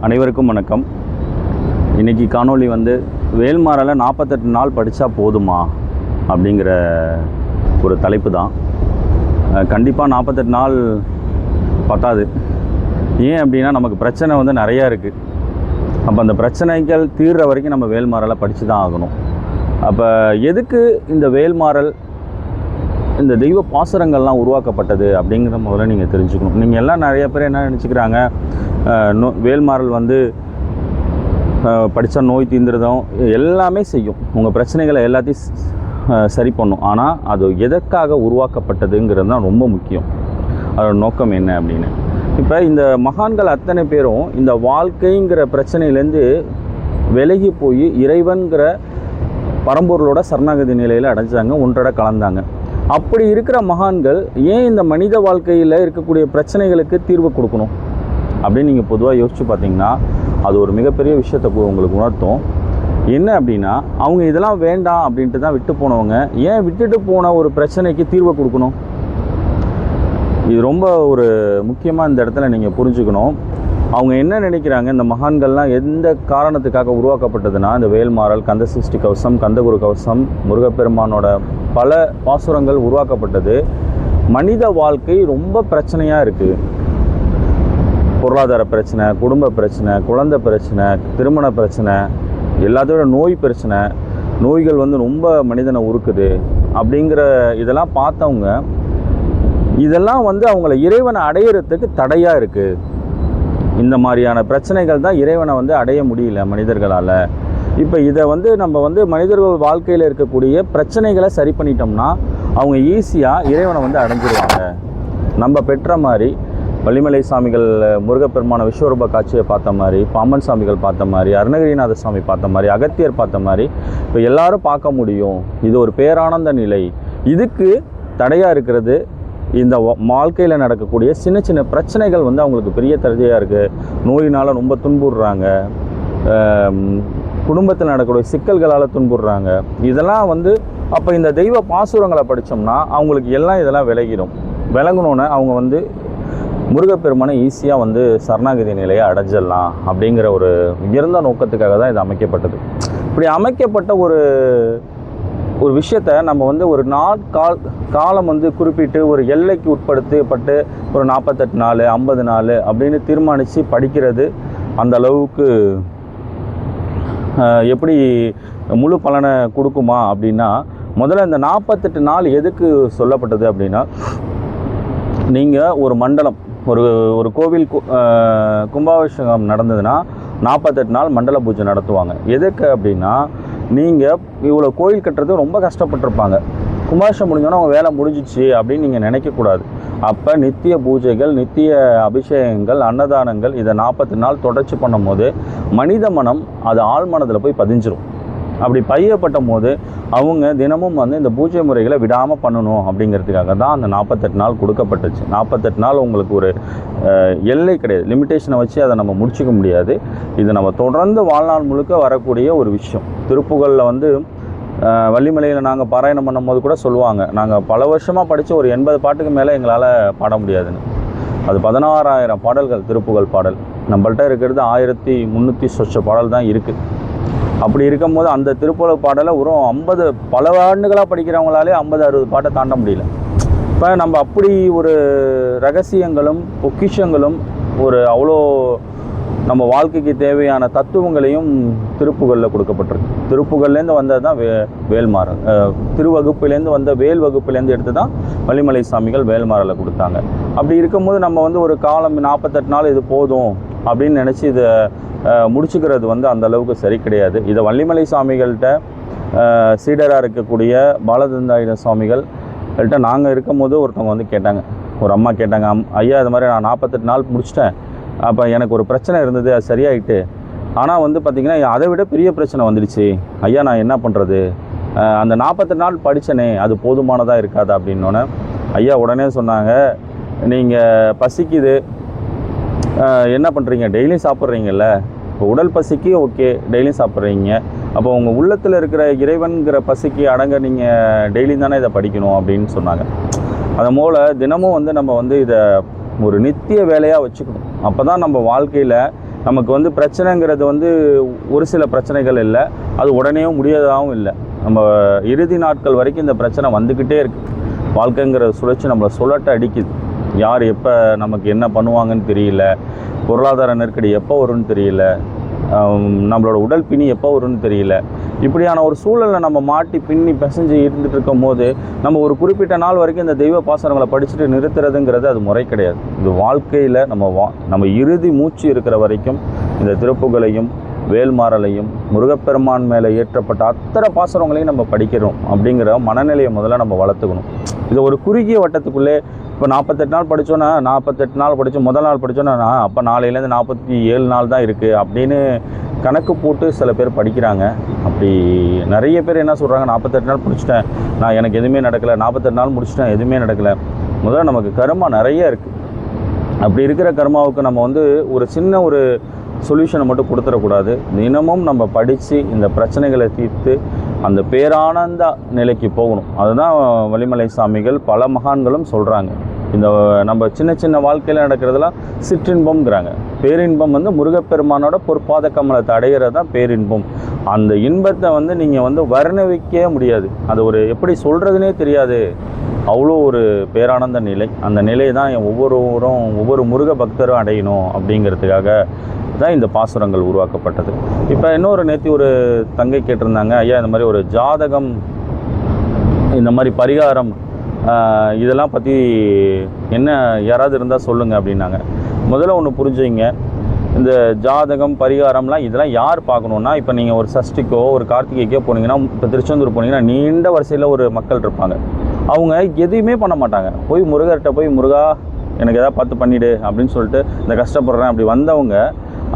அனைவருக்கும் வணக்கம். இன்றைக்கி காணொளி வேல்மாறலை 48 நாள் படித்தா போதுமா அப்படிங்கிற ஒரு தலைப்பு தான். கண்டிப்பாக 48 நாள் பத்தாது. ஏன் அப்படின்னா நமக்கு பிரச்சனை நிறையா இருக்குது. அப்போ அந்த பிரச்சனைகள் தீர்ற வரைக்கும் நம்ம வேல்மாறலை படித்து தான் ஆகணும். அப்போ எதுக்கு இந்த வேல்மாறல், இந்த தெய்வ பாசுரங்கள்லாம் உருவாக்கப்பட்டது அப்படிங்கிற முதல்ல நீங்கள் தெரிஞ்சுக்கணும். நீங்கள் எல்லாம் நிறைய பேர் என்ன நினச்சிக்கிறாங்க, வேல்மாறல் படித்தா நோய் தீர்ந்துறதும் எல்லாமே செய்யும், உங்கள் பிரச்சனைகளை எல்லாத்தையும் சரி பண்ணும். ஆனால் அது எதற்காக உருவாக்கப்பட்டதுங்கிறது தான் ரொம்ப முக்கியம். அதோட நோக்கம் என்ன அப்படின்னு. இப்போ இந்த மகான்கள் அத்தனை பேரும் இந்த வாழ்க்கைங்கிற பிரச்சனையிலேருந்து விலகி போய் இறைவன்கிற பரம்பொருளோட சரணாகதி நிலையில் அடைஞ்சாங்க, ஒன்றோட கலந்தாங்க. அப்படி இருக்கிற மகான்கள் ஏன் இந்த மனித வாழ்க்கையில் இருக்கக்கூடிய பிரச்சனைகளுக்கு தீர்வு கொடுக்கணும் அப்படின்னு நீங்கள் பொதுவாக யோசித்து பார்த்தீங்கன்னா அது ஒரு மிகப்பெரிய விஷயத்தை உங்களுக்கு உணர்த்தும். என்ன அப்படின்னா, அவங்க இதெல்லாம் வேண்டாம் அப்படின்ட்டு தான் விட்டு போனவங்க ஏன் விட்டுட்டு போன ஒரு பிரச்சனைக்கு தீர்வு கொடுக்கணும்? இது ரொம்ப ஒரு முக்கியமாக இந்த இடத்துல நீங்கள் புரிஞ்சுக்கணும். அவங்க என்ன நினைக்கிறாங்க, இந்த மகான்கள்லாம் எந்த காரணத்துக்காக உருவாக்கப்பட்டதுன்னா, இந்த வேல்மாறல், கந்த சஷ்டி கவசம், கந்தகுரு கவசம், முருகப்பெருமானோட பல பாசுரங்கள் உருவாக்கப்பட்டது. மனித வாழ்க்கை ரொம்ப பிரச்சனையாக இருக்குது. பொருளாதார பிரச்சனை, குடும்ப பிரச்சனை, குழந்தை பிரச்சனை, திருமண பிரச்சனை, எல்லாத்தோட நோய் பிரச்சனை, நோய்கள் ரொம்ப மனிதனை உருக்குது அப்படிங்கிற இதெல்லாம் பார்த்தவங்க இதெல்லாம் அவங்கள இறைவனை அடையிறதுக்கு தடையாக இருக்குது. இந்த மாதிரியான பிரச்சனைகள் தான் இறைவனை அடைய முடியல மனிதர்களால். இப்போ இதை நம்ம மனிதர்கள் வாழ்க்கையில் இருக்கக்கூடிய பிரச்சனைகளை சரி பண்ணிட்டோம்னா அவங்க ஈஸியாக இறைவனை அடைஞ்சிருவாங்க. நம்ம பெற்ற மாதிரி வள்ளிமலை சாமிகள் முருகப்பெருமான விஸ்வரூப காட்சியை பார்த்த மாதிரி, பாம்பன் சாமிகள் பார்த்த மாதிரி, அருணகிரிநாத சாமி பார்த்த மாதிரி, அகத்தியர் பார்த்த மாதிரி இப்போ எல்லாரும் பார்க்க முடியும். இது ஒரு பேரானந்த நிலை. இதுக்கு தடையாக இருக்கிறது இந்த வாழ்க்கையில் நடக்கக்கூடிய சின்ன சின்ன பிரச்சனைகள் அவங்களுக்கு பெரிய தடையாக இருக்குது. நோயினால் ரொம்ப துன்புறுறாங்க, குடும்பத்தில் நடக்கக்கூடிய சிக்கல்களால் துன்புறுறாங்க. இதெல்லாம் அப்போ இந்த தெய்வ பாசுரங்களை படித்தோம்னா அவங்களுக்கு எல்லாம் இதெல்லாம் விளங்கணுன்னு அவங்க முருகப்பெருமானை ஈஸியாக சரணாகதி நிலையை அடைஞ்சிடலாம் அப்படிங்கிற ஒரு உயர்ந்த நோக்கத்துக்காக தான் இது அமைக்கப்பட்டது. இப்படி அமைக்கப்பட்ட ஒரு விஷயத்தை நம்ம ஒரு காலம் குறிப்பிட்டு ஒரு எல்லைக்கு உட்படுத்தப்பட்டு ஒரு 48 நாள் 50 நாள் அப்படின்னு தீர்மானித்து படிக்கிறது அந்த அளவுக்கு எப்படி முழு பலனை கொடுக்குமா அப்படின்னா, முதல்ல இந்த 48 நாள் எதுக்கு சொல்லப்பட்டது அப்படின்னா, நீங்கள் ஒரு மண்டலம், ஒரு கோவில் கும்பாபிஷேகம் நடந்ததுன்னா 48 நாள் மண்டல பூஜை நடத்துவாங்க. எதுக்கு அப்படின்னா, நீங்கள் இவ்வளோ கோயில் கட்டுறது ரொம்ப கஷ்டப்பட்டிருப்பாங்க, கும்பாபிஷேகம் முடிஞ்சோன்னா அவங்க வேலை முடிஞ்சிச்சு அப்படின்னு நீங்கள் நினைக்கக்கூடாது. அப்போ நித்திய பூஜைகள், நித்திய அபிஷேகங்கள், அன்னதானங்கள் இதை 40 நாள் தொடர்ச்சி பண்ணும் போது மனித மனம் அது ஆழ் மனதில் போய் பதிஞ்சிரும். அப்படி பதியப்பட்ட போது அவங்க தினமும் இந்த பூஜை முறைகளை விடாமல் பண்ணணும் அப்படிங்கிறதுக்காக தான் அந்த 48 நாள் கொடுக்கப்பட்டுச்சு. 48 நாள் உங்களுக்கு ஒரு எல்லை கிடையாது, லிமிட்டேஷனை வச்சு அதை நம்ம முடிச்சிக்க முடியாது. இது நம்ம தொடர்ந்து வாழ்நாள் முழுக்க வரக்கூடிய ஒரு விஷயம். திருப்புகழில் வள்ளிமலையில் நாங்கள் பாராயணம் பண்ணும் போது கூட சொல்லுவாங்க, நாங்கள் பல வருஷமாக படித்த ஒரு 80 பாட்டுக்கு மேலே எங்களால் பாட முடியாதுன்னு. அது 16,000 பாடல்கள் திருப்புகழ் பாடல். நம்மள்கிட்ட இருக்கிறது 1300 சொச்ச பாடல் தான் இருக்குது. அப்படி இருக்கும்போது அந்த திருப்புகழ் பாடலை ஒரு 50 பல ஆண்டுகளாக படிக்கிறவங்களாலே 50-60 பாட்டை தாண்ட முடியல. இப்போ நம்ம அப்படி ஒரு ரகசியங்களும் பொக்கிஷங்களும் அவ்வளோ நம்ம வாழ்க்கைக்கு தேவையான தத்துவங்களையும் திருப்புகழில் கொடுக்கப்பட்டிருக்கு. திருப்புகழ்லேருந்து வந்தது தான் வேல்மாறல். திருவகுப்பிலேருந்து வந்த வேல் வகுப்பிலேருந்து எடுத்து தான் வள்ளிமலை சாமிகள் வேல்மாறலை கொடுத்தாங்க. அப்படி இருக்கும்போது நம்ம ஒரு காலம் 48 நாள் இது போதும் அப்படின்னு நினச்சி இதை முடிச்சுக்கிறது அந்த அளவுக்கு சரி கிடையாது. இதை வள்ளிமலை சாமிகள்கிட்ட சீடராக இருக்கக்கூடிய பாலதந்தாயுத சுவாமிகள்கிட்ட நாங்கள் இருக்கும்போது ஒருத்தவங்க கேட்டாங்க, ஒரு அம்மா கேட்டாங்க, ஐயா இது மாதிரி நான் 48 நாள் முடிச்சிட்டேன், அப்போ எனக்கு ஒரு பிரச்சனை இருந்தது, அது சரியாயிட்டு, ஆனால் பார்த்திங்கன்னா அதை விட பெரிய பிரச்சனை வந்துடுச்சு ஐயா, நான் என்ன பண்ணுறது? அந்த 48 நாள் படித்தனே அது போதுமானதாக இருக்காது அப்படின்னோடனே ஐயா உடனே சொன்னாங்க, நீங்கள் பசிக்குது என்ன பண்ணுறீங்க, டெய்லியும் சாப்பிட்றீங்கல்ல, இப்போ உடல் பசிக்கு ஓகே டெய்லியும் சாப்பிட்றீங்க, அப்போ உங்கள் உள்ளத்தில் இருக்கிற இறைவன்கிற பசிக்கு அடங்க நீங்கள் டெய்லியும் தானே இதை படிக்கணும் அப்படின்னு சொன்னாங்க. அதை போல் தினமும் நம்ம இதை ஒரு நித்திய வேலையாக வச்சுக்கணும். அப்போ தான் நம்ம வாழ்க்கையில் நமக்கு வந்து பிரச்சனைங்கிறது வந்து ஒரு சில பிரச்சனைகள் இல்லை, அது உடனே முடியாததாகவும் இல்லை. நம்ம இறுதி நாட்கள் வரைக்கும் இந்த பிரச்சனை வந்துக்கிட்டே இருக்குது. வாழ்க்கைங்கிற சுழற்சி நம்மளை சுழட்ட அடிக்குது. யார் எப்போ நமக்கு என்ன பண்ணுவாங்கன்னு தெரியல, பொருளாதார நெருக்கடி எப்போ வரும்னு தெரியல, நம்மளோட உடல் பிணி எப்போ வரும்னு தெரியல. இப்படியான ஒரு சூழலில் நம்ம மாட்டி பின்னி பிசைஞ்சு இருந்துகிட்டு இருக்கும் போது நம்ம ஒரு குறிப்பிட்ட நாள் வரைக்கும் இந்த தெய்வ பாசனங்களை படிச்சுட்டு நிறுத்துறதுங்கிறது அது முறை கிடையாது. இது வாழ்க்கையில் நம்ம இறுதி மூச்சு இருக்கிற வரைக்கும் இந்த திருப்புகளையும் வேல்மாறலையும் முருகப்பெருமான் மேலே ஏற்றப்பட்ட அத்தனை பாசுரங்களையும் நம்ம படிக்கிறோம் அப்படிங்கிற மனநிலையை முதல்ல நம்ம வளர்த்துக்கணும். இது ஒரு குறுகிய வட்டத்துக்குள்ளே இப்போ 48 நாள் படித்தோன்னா 48 நாள் படித்தோம், முதல் நாள் படித்தோன்னா அப்போ நாளையிலேருந்து 47 நாள் தான் இருக்குது அப்படின்னு கணக்கு போட்டு சில பேர் படிக்கிறாங்க. அப்படி நிறைய பேர் என்ன சொல்கிறாங்க, 48 நாள் முடிச்சிட்டேன், நான் எனக்கு எதுவுமே நடக்கலை, 48 நாள் முடிச்சிட்டேன், எதுவுமே நடக்கலை. முதல்ல நமக்கு கர்மா நிறைய இருக்குது. அப்படி இருக்கிற கர்மாவுக்கு நம்ம வந்து ஒரு சின்ன ஒரு சொல்யூஷனை மட்டும் கொடுத்துடக்கூடாது. தினமும் நம்ம படித்து இந்த பிரச்சனைகளை தீர்த்து அந்த பேரானந்த நிலைக்கு போகணும். அதுதான் வள்ளிமலை சாமிகள் பல மகான்களும் சொல்கிறாங்க. இந்த நம்ம சின்ன சின்ன வாழ்க்கையில் நடக்கிறதுலாம் சிற்றின்பம்ங்கிறாங்க. பேரின்பம் வந்து முருகப்பெருமானோட பொற்பாத கமலத்தை அடைகிறது தான் பேரின்பம். அந்த இன்பத்தை வந்து நீங்கள் வந்து வர்ணிக்கவே முடியாது. அது ஒரு எப்படி சொல்கிறதுனே தெரியாது. அவ்வளோ ஒரு பேரானந்த நிலை. அந்த நிலையை தான் ஒவ்வொரு முருக பக்தரும் அடையணும் அப்படிங்கிறதுக்காக தான் இந்த பாசுரங்கள் உருவாக்கப்பட்டது. இப்போ இன்னொரு நேற்று ஒரு தங்கை கேட்டிருந்தாங்க, ஐயா இந்த மாதிரி ஒரு ஜாதகம், இந்த மாதிரி பரிகாரம், இதெல்லாம் பற்றி என்ன யாராவது இருந்தால் சொல்லுங்கள் அப்படின்னாங்க. முதல்ல ஒன்று புரிஞ்சுங்க, இந்த ஜாதகம் பரிகாரம்லாம் இதெல்லாம் யார் பார்க்கணுன்னா, இப்போ நீங்கள் ஒரு சஷ்டிக்கோ ஒரு கார்த்திகைக்கோ போனீங்கன்னா, இப்போ திருச்செந்தூர் போனீங்கன்னா நீண்ட வரிசையில் ஒரு மக்கள் இருப்பாங்க. அவங்க எதுவுமே பண்ண மாட்டாங்க. போய் முருகர்கிட்ட போய் முருகா எனக்கு எதாவது பார்த்து பண்ணிவிடு அப்படின்னு சொல்லிட்டு இந்த கஷ்டப்படுறேன் அப்படி வந்தவங்க,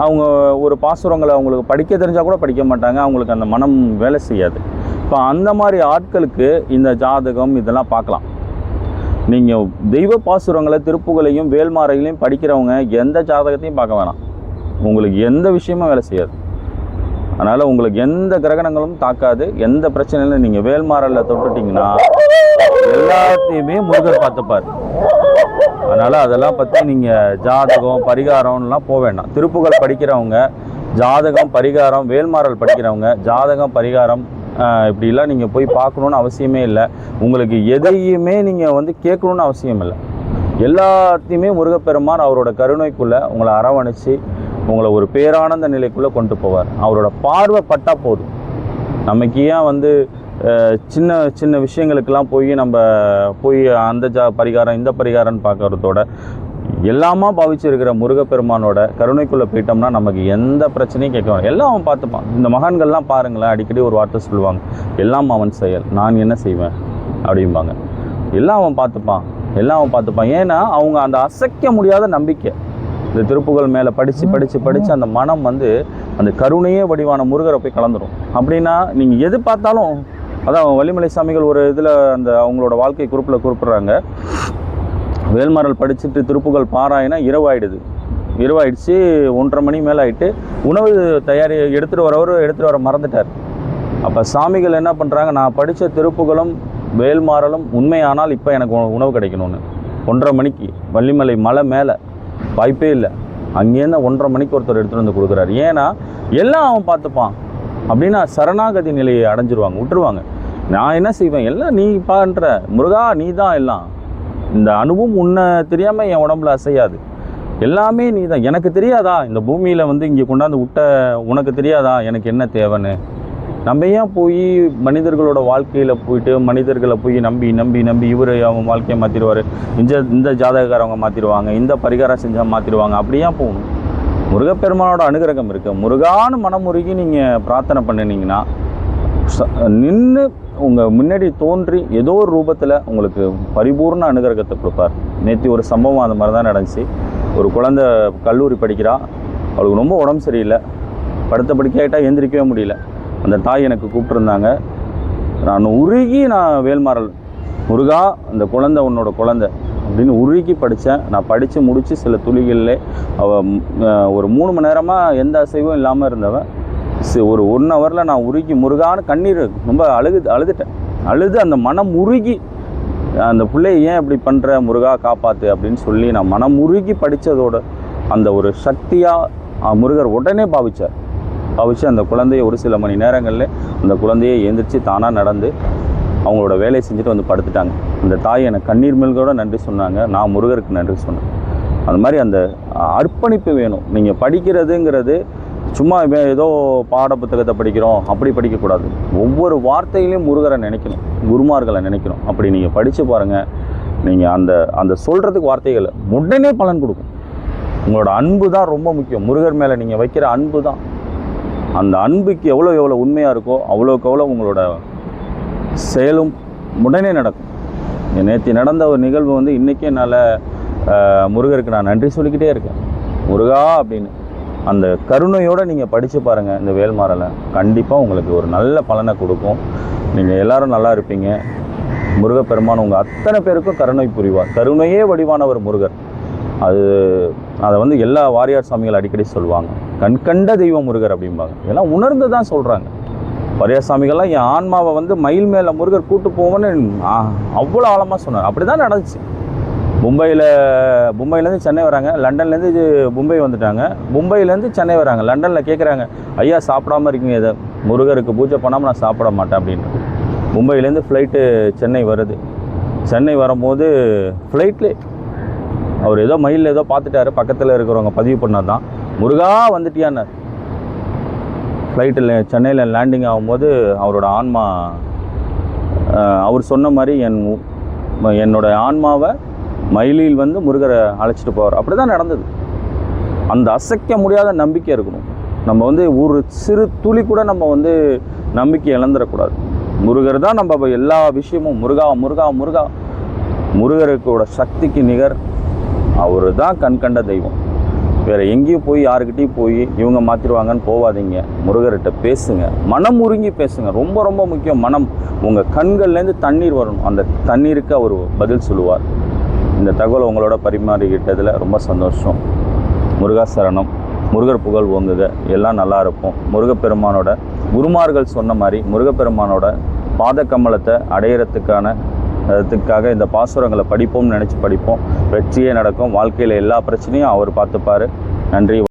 அவங்க ஒரு பாசுரங்களை அவங்களுக்கு படிக்க தெரிஞ்சால் கூட படிக்க மாட்டாங்க. அவங்களுக்கு அந்த மனம் வேலை செய்யாது. இப்போ அந்த மாதிரி ஆட்களுக்கு இந்த ஜாதகம் இதெல்லாம் பார்க்கலாம். நீங்கள் தெய்வ பாசுரங்களை திருப்புகளையும் வேல்மாறைகளையும் படிக்கிறவங்க எந்த ஜாதகத்தையும் பார்க்க வேணாம். உங்களுக்கு எந்த விஷயமும் வேலை செய்யாது. அதனால் உங்களுக்கு எந்த கிரகணங்களும் தாக்காது. எந்த பிரச்சனையிலும் நீங்கள் வேல்மாறலில் தொட்டுட்டிங்கன்னா எல்லாத்தையுமே முருகர் பார்த்துப்பார். அதனால் அதெல்லாம் பற்றி நீங்கள் ஜாதகம் பரிகாரம்லாம் போக வேண்டாம். திருப்புகள் படிக்கிறவங்க ஜாதகம் பரிகாரம், வேல்மாறல் படிக்கிறவங்க ஜாதகம் பரிகாரம் இப்படிலாம் நீங்கள் போய் பார்க்கணுன்னு அவசியமே இல்லை. உங்களுக்கு எதையுமே நீங்கள் வந்து கேட்கணுன்னு அவசியம் இல்லை. எல்லாத்தையுமே முருகப்பெருமான் அவரோட கருணைக்குள்ளே உங்களை அரவணைச்சி உங்களை ஒரு பேரானந்த நிலைக்குள்ளே கொண்டு போவார். அவரோட பார்வை பட்டால் போதும். நமக்கு ஏன் வந்து சின்ன சின்ன விஷயங்களுக்கெல்லாம் போய் அந்த பரிகாரம் இந்த பரிகாரம்னு பார்க்குறதோட எல்லாமா பாவிச்சிருக்கிற முருகப்பெருமானோட கருணைக்குள்ளே போயிட்டோம்னா நமக்கு எந்த பிரச்சனையும் கேட்க வேணும். எல்லாம் அவன் பார்த்துப்பான். இந்த மகான்கள்லாம் பாருங்களேன், அடிக்கடி ஒரு வார்த்தை சொல்லுவாங்க, எல்லாம் அவன் செயல், நான் என்ன செய்வேன் அப்படிம்பாங்க. எல்லாம் அவன் பார்த்துப்பான். ஏன்னா அவங்க அந்த அசைக்க முடியாத நம்பிக்கை இந்த திருப்புகள் மேலே படித்து அந்த மனம் வந்து அந்த கருணையே வடிவான முருகரை போய் கலந்துரும். அப்படின்னா நீங்கள் எது பார்த்தாலும், அதான் வள்ளிமலை சாமிகள் ஒரு இதில் அந்த அவங்களோட வாழ்க்கை குறிப்பில் குறிப்பிட்றாங்க, வேல்மாறல் படிச்சுட்டு திருப்புகள் பாராயினா இரவாயிடுச்சு, 1:30 மணி மேலே ஆகிட்டு உணவு எடுத்துகிட்டு வர மறந்துட்டார். அப்போ சாமிகள் என்ன பண்ணுறாங்க, நான் படித்த திருப்புகளும் வேல்மாறலும் உண்மையானால் இப்போ எனக்கு உணவு கிடைக்கணும்னு 1:30 மணிக்கு வள்ளிமலை மலை மேலே வாய்ப்பே இல்லை, அங்கேருந்து 1:30 மணிக்கு ஒருத்தர் எடுத்துகிட்டு வந்து கொடுக்குறாரு. ஏன்னா எல்லாம் அவன் பார்த்துப்பான் அப்படின்னா சரணாகதி நிலையை அடைஞ்சிருவாங்க, விட்டுருவாங்க. நான் என்ன செய்வேன், எல்லாம் நீ பண்ணுற முருகா, நீ தான் எல்லாம், இந்த அனுபவம் உன்னை தெரியாமல் என் உடம்புல அசையாது, எல்லாமே நீ தான், எனக்கு தெரியாதா இந்த பூமியில் வந்து இங்கே கொண்டாந்து விட்ட உனக்கு தெரியாதா எனக்கு என்ன தேவைன்னு. நம்ம ஏன் போய் மனிதர்களோட வாழ்க்கையில் போயிட்டு மனிதர்களை போய் நம்பி இவர் அவன் வாழ்க்கையை மாற்றிடுவார், இந்த ஜாதகக்காரவங்க மாற்றிடுவாங்க, இந்த பரிகாரம் செஞ்சால் மாற்றிடுவாங்க, அப்படியே போகணும். முருகப்பெருமானோட அனுகிரகம் இருக்குது. முருகான்னு மனமுருகி நீங்கள் பிரார்த்தனை பண்ணினீங்கன்னா நின்று உங்கள் முன்னாடி தோன்றி ஏதோ ஒரு ரூபத்தில் உங்களுக்கு பரிபூர்ண அனுகிரகத்தை கொடுப்பார். நேற்று ஒரு சம்பவம் அந்த மாதிரி தான் நடந்துச்சு. ஒரு குழந்தை கல்லூரி படிக்கிறா, அவளுக்கு ரொம்ப உடம்பு சரியில்லை, படுத்த படுக்கையாயிட்டால் எந்திரிக்கவே முடியல. அந்த தாய் எனக்கு கூப்பிட்டுருந்தாங்க. நான் வேல்மாறல் முருகா அந்த குழந்தை உன்னோட குழந்தை அப்படின்னு உருகி படித்தேன். நான் படித்து முடித்து சில துளிகளில் ஒரு 3 மணி நேரமாக எந்த அசைவும் இல்லாமல் இருந்தவன் ஒரு 1 ஹவரில் நான் உருகி முருகான்னு கண்ணீர் ரொம்ப அழுதுட்டேன். அந்த மனம் உருகி அந்த பிள்ளையை ஏன் இப்படி பண்ணுற முருகா காப்பாற்று அப்படின்னு சொல்லி நான் மனம் உருகி படித்ததோட அந்த ஒரு சக்தியாக முருகர் உடனே பாவிச்சு அந்த குழந்தையை ஒரு சில மணி நேரங்களில் அந்த குழந்தையை எழுந்திரிச்சு தானாக நடந்து அவங்களோட வேலையை செஞ்சுட்டு வந்து படுத்துட்டாங்க. அந்த தாய் எனக்கு கண்ணீர் மேல்கூட நன்றி சொன்னாங்க, நான் முருகருக்கு நன்றி சொன்னேன். அது மாதிரி அந்த அர்ப்பணிப்பு வேணும். நீங்கள் படிக்கிறதுங்கிறது சும்மா ஏதோ பாட புத்தகத்தை படிக்கிறோம் அப்படி படிக்கக்கூடாது. ஒவ்வொரு வார்த்தையிலையும் முருகரை நினைக்கணும், குருமார்களை நினைக்கணும். அப்படி நீங்கள் படித்து பாருங்கள், நீங்கள் அந்த சொல்கிறதுக்கு வார்த்தைகளை உடனே பலன் கொடுக்கும். உங்களோட அன்பு தான் ரொம்ப முக்கியம். முருகர் மேலே நீங்கள் வைக்கிற அன்பு தான். அந்த அன்புக்கு எவ்வளோ உண்மையாக இருக்கோ அவ்வளோக்கு எவ்வளோ உங்களோட செயலும் உடனே நடக்கும். நேற்று நடந்த ஒரு நிகழ்வு வந்து இன்றைக்கி என்னால் முருகருக்கு நான் நன்றி சொல்லிக்கிட்டே இருக்கேன். முருகா அப்படின்னு அந்த கருணையோடு நீங்கள் படித்து பாருங்கள். இந்த வேல்மாறலை கண்டிப்பாக உங்களுக்கு ஒரு நல்ல பலனை கொடுக்கும். நீங்கள் எல்லோரும் நல்லா இருப்பீங்க. முருகப்பெருமான் உங்கள் அத்தனை பேருக்கும் கருணை புரிவார். கருணையே வடிவானவர் முருகர். அதை வந்து எல்லா வாரியார் சாமிகள் அடிக்கடி சொல்லுவாங்க, கண்கண்ட தெய்வம் முருகர் அப்படிம்பாங்க. இதெல்லாம் உணர்ந்து தான் சொல்கிறாங்க. வாரியார் சாமிகள்லாம் என் ஆன்மாவை வந்து மயில் மேலே முருகர் கூட்டு போவோன்னு அவ்வளோ ஆழமாக சொன்னார். அப்படி தான் நடந்துச்சு. மும்பையிலேருந்து சென்னை வராங்க, லண்டன்லேருந்து மும்பை வந்துட்டாங்க, மும்பையிலேருந்து சென்னை வராங்க. லண்டனில் கேட்குறாங்க, ஐயா சாப்பிடாமல் இருக்கீங்க, இதை முருகருக்கு பூஜை பண்ணாமல் நான் சாப்பிட மாட்டேன் அப்படின்னு. மும்பையிலேருந்து ஃப்ளைட்டு சென்னை வருது. சென்னை வரும்போது ஃப்ளைட்லேயே அவர் ஏதோ மயிலில் ஏதோ பார்த்துட்டாரு, பக்கத்தில் இருக்கிறவங்க பதிவு பண்ணால் தான் முருகா வந்துட்டியான்னார். ஃப்ளைட்டில் சென்னையில் லேண்டிங் ஆகும்போது அவரோட ஆன்மா அவர் சொன்ன மாதிரி என்னோட ஆன்மாவை மயிலில் வந்து முருகரை அழைச்சிட்டு போவார். அப்படி தான் நடந்தது. அந்த அசைக்க முடியாத நம்பிக்கை இருக்கணும். நம்ம வந்து ஒரு சிறு துளி கூட நம்ம வந்து நம்பிக்கை இழந்துடக்கூடாது. முருகர் தான் நம்ம எல்லா விஷயமும். முருகா முருகா முருகா, முருகருக்கோட சக்திக்கு நிகர் அவர் தான் கண்கண்ட தெய்வம். வேறு எங்கேயும் போய் யாருக்கிட்டையும் போய் இவங்க மாற்றிடுவாங்கன்னு போகாதீங்க. முருகர்கிட்ட பேசுங்க, மனம் உருங்கி பேசுங்க. ரொம்ப ரொம்ப முக்கியம் மனம். உங்கள் கண்கள்லேருந்து தண்ணீர் வரணும். அந்த தண்ணீருக்கு அவர் பதில் சொல்லுவார். இந்த தகவல் உங்களோட பரிமாறிக்கிட்டதில் ரொம்ப சந்தோஷம். முருகா சரணம். முருகர் புகழ் ஓங்குக. எல்லாம் நல்லா இருப்போம். முருகப்பெருமானோட குருமார்கள் சொன்ன மாதிரி முருகப்பெருமானோட பாத கமலத்தை அடையிறதுக்காக இந்த பாசுரங்களை படிப்போம்னு நினச்சி படிப்போம். வெற்றியே நடக்கும். வாழ்க்கையில் எல்லா பிரச்சனையும் அவர் பார்த்துப்பார். நன்றி.